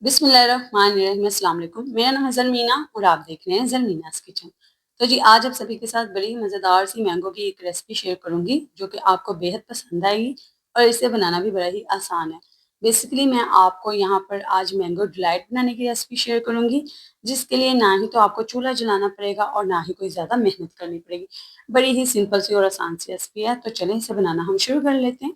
बिस्मिल्लाहिर्रहमानिर्रहीम, अस्सलाम वालेकुम। मेरा नाम है ज़रमीना और आप देख रहे हैं ज़रमीनास किचन। तो जी आज आप सभी के साथ बड़ी ही मज़ेदार सी मैंगो की एक रेसिपी शेयर करूंगी जो कि आपको बेहद पसंद आएगी और इसे बनाना भी बड़ा ही आसान है। बेसिकली मैं आपको यहाँ पर आज मैंगो डिलाइट बनाने की रेसिपी शेयर करूंगी, जिसके लिए ना ही तो आपको चूल्हा जलाना पड़ेगा और ना ही कोई ज़्यादा मेहनत करनी पड़ेगी। बड़ी ही सिंपल सी और आसान सी रेसिपी है, तो चलें इसे बनाना हम शुरू कर लेते हैं।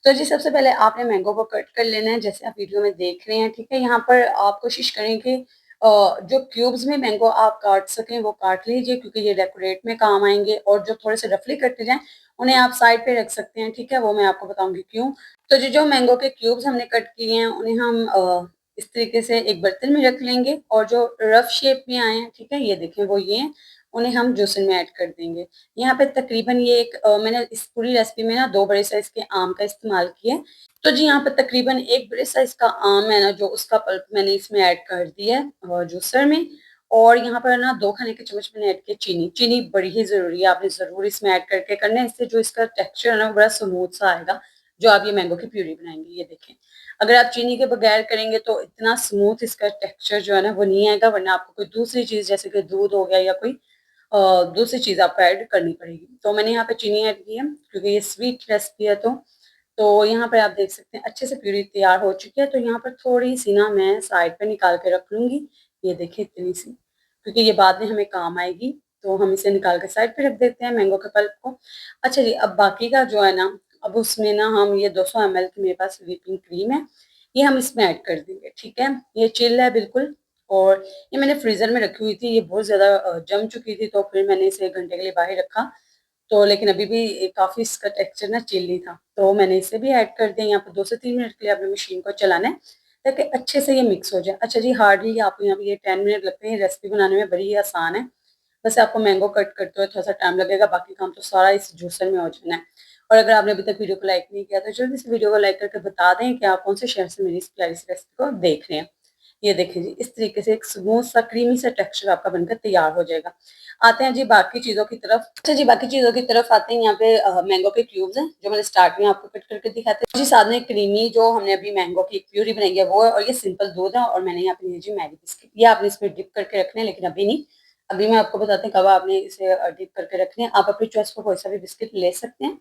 तो जी सबसे पहले आपने मैंगो को कट कर लेना है, जैसे आप वीडियो में देख रहे हैं। ठीक है, यहाँ पर आप कोशिश करें कि जो क्यूब्स में मैंगो आप काट सकें वो काट लीजिए, क्योंकि ये डेकोरेट में काम आएंगे। और जो थोड़े से रफली कटे जाएं उन्हें आप साइड पे रख सकते हैं। ठीक है, वो मैं आपको बताऊंगी क्यों। तो जी जो मैंगो के क्यूब्स हमने कट किए हैं उन्हें हम इस तरीके से एक बर्तन में रख लेंगे, और जो रफ शेप में आए हैं, ठीक है, ये देखें वो ये हैं, उन्हें हम जूसर में ऐड कर देंगे। यहाँ पे तकरीबन ये मैंने इस पूरी रेसिपी में ना 2 बड़े साइज के आम का इस्तेमाल किया है। तो जी यहाँ पर तकरीबन 1 बड़े साइज का आम है ना, जो उसका पल्प मैंने इसमें ऐड कर दिया है जूसर में। और यहाँ पर ना 2 खाने के चम्मच मैंने ऐड किया चीनी। चीनी बड़ी ही जरूरी है, आपने जरूर इसमें ऐड करके करना है, इससे जो इसका टेक्सचर है ना वो बड़ा स्मूथ सा आएगा जो आप ये मैंगो की प्यूरी बनाएंगे। ये देखें, अगर आप चीनी के बगैर करेंगे तो इतना स्मूथ इसका टेक्सचर जो है ना वो नहीं आएगा, वरना आपको कोई दूसरी चीज जैसे कि दूध हो गया या कोई दूसरी चीज आपको ऐड करनी पड़ेगी। तो मैंने यहाँ पे चीनी ऐड की है क्योंकि ये स्वीट रेसिपी है। तो यहाँ पर आप देख सकते हैं अच्छे से प्यूरी तैयार हो चुकी है। तो यहाँ पर थोड़ी सी ना मैं साइड पे निकाल के रख लूंगी। ये देखिए इतनी सी, क्योंकि ये बाद में हमें काम आएगी। तो हम इसे निकाल के साइड पे रख देते हैं मैंगो के पल्प को। अच्छा जी, अब बाकी का जो है ना, अब उसमें ना हम ये 200 ml की मेरे पास व्हिपिंग क्रीम है, ये हम इसमें ऐड कर देंगे। ठीक है, ये चिल है बिल्कुल। और ये मैंने फ्रीजर में रखी हुई थी, ये बहुत ज्यादा जम चुकी थी, तो फिर मैंने इसे 1 घंटे के लिए बाहर रखा। तो लेकिन अभी भी काफी इसका टेक्सचर ना चिल्ली था, तो मैंने इसे भी ऐड कर दिया। यहाँ पर 2 से 3 मिनट के लिए आपने मशीन को चलाना है ताकि अच्छे से ये मिक्स हो जाए। अच्छा जी, हार्डली आपको यहाँ पे ये 10 मिनट लगते हैं। रेसिपी बनाने में बड़ी ही आसान है, बस आपको मैंगो कट करते हुए थोड़ा सा टाइम लगेगा, बाकी काम तो सारा इस जूसर में हो जाना है। और अगर आपने अभी तक वीडियो को लाइक नहीं किया तो जल्दी से वीडियो को लाइक करके बता दें कि आप कौन से शहर से मेरी इस प्यारी सी रेसिपी को देख रहे हैं। ये देखिए जी, इस तरीके से एक स्मूथ सा क्रीमी सा टेक्सचर आपका बनकर तैयार हो जाएगा। आते हैं जी बाकी चीजों की तरफ। अच्छा जी, बाकी चीजों की तरफ आते हैं। यहाँ पे मैंगो के क्यूब्स हैं जो मैंने स्टार्ट में आपको कट करके दिखाते हैं जी। साथ में क्रीमी जो हमने अभी मैंगो की प्यूरी बनाई है वो है, और ये सिंपल दूध है। और मैंने यहाँ पे जी मैगी बिस्किट, ये आपने इसमें डिप करके रखने हैं, लेकिन अभी नहीं। अभी मैं आपको बताते हैं कब आपने इसे डिप करके रखने हैं। आप अपनी चॉइस को कोई सा भी बिस्किट ले सकते हैं।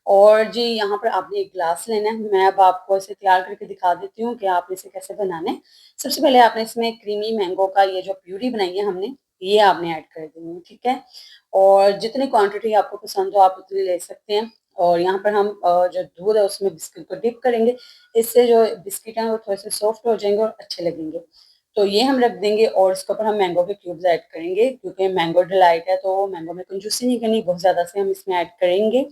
और जी यहाँ पर आपने एक ग्लास लेना है। मैं अब आपको इसे तैयार करके दिखा देती हूँ कि आपने इसे कैसे बनाना है। सबसे पहले आपने इसमें क्रीमी मैंगो का ये जो प्यूरी बनाई है हमने, ये आपने ऐड कर देनी है। ठीक है, और जितनी क्वांटिटी आपको पसंद हो आप उतनी ले सकते हैं। और यहाँ पर हम जो दूध है उसमें बिस्किट को डिप करेंगे, इससे जो बिस्किट हैं वो थोड़े से सॉफ्ट हो जाएंगे और अच्छे लगेंगे। तो ये हम रख देंगे और इसके ऊपर हम मैंगो के क्यूब्स ऐड करेंगे, क्योंकि मैंगो डिलाइट है तो मैंगो में कंजूसी नहीं करनी, बहुत ज्यादा से हम इसमें ऐड करेंगे।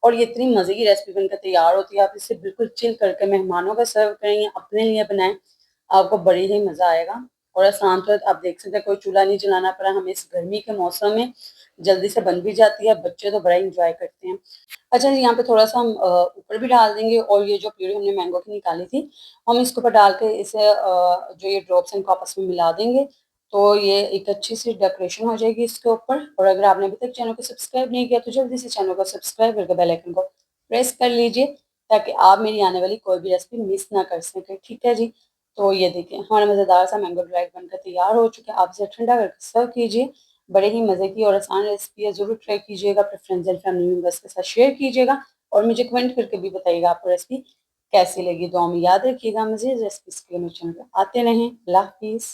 और ये इतनी मजे की रेसिपी बनकर तैयार होती है, आप इसे बिल्कुल चिल करके मेहमानों का सर्व करें या अपने लिए बनाएं, आपको बड़ी ही मजा आएगा। और आसान तो आप देख सकते हैं, कोई चूल्हा नहीं जलाना पड़ा हमें इस गर्मी के मौसम में, जल्दी से बन भी जाती है, बच्चे तो बड़ा इंजॉय करते हैं। अच्छा जी, यहाँ पे थोड़ा सा हम ऊपर भी डाल देंगे, और ये जो प्यूरी हमने मैंगो की निकाली थी हम इसके ऊपर डाल के इसे जो ये ड्रॉप्स हैं इनको आपस में मिला देंगे। तो ये एक अच्छी सी डेकोरेशन हो जाएगी इसके ऊपर। और अगर आपने अभी तक चैनल को सब्सक्राइब नहीं किया तो जल्दी से चैनल को सब्सक्राइब करके बेल आइकन को प्रेस कर लीजिए, ताकि आप मेरी आने वाली कोई भी रेसिपी मिस ना कर सकें। ठीक है जी, तो ये देखिए हमारा मज़ेदार सा मैंगो डिलाइट बनकर तैयार हो चुका है। आप इसे ठंडा करके सर्व कीजिए। बड़े ही मज़े की और आसान रेसिपी है, ज़रूर ट्राई कीजिएगा। अपने फ्रेंड्स एंड फैमिली मेम्बर्स के साथ शेयर कीजिएगा और मुझे कमेंट करके भी बताइएगा आपको रेसिपी कैसी लगी। दुआ में याद रखिएगा, मज़ीद रेसिपीज़ के लिए मेरे चैनल पर आते रहें। अल्लाह हाफिज़।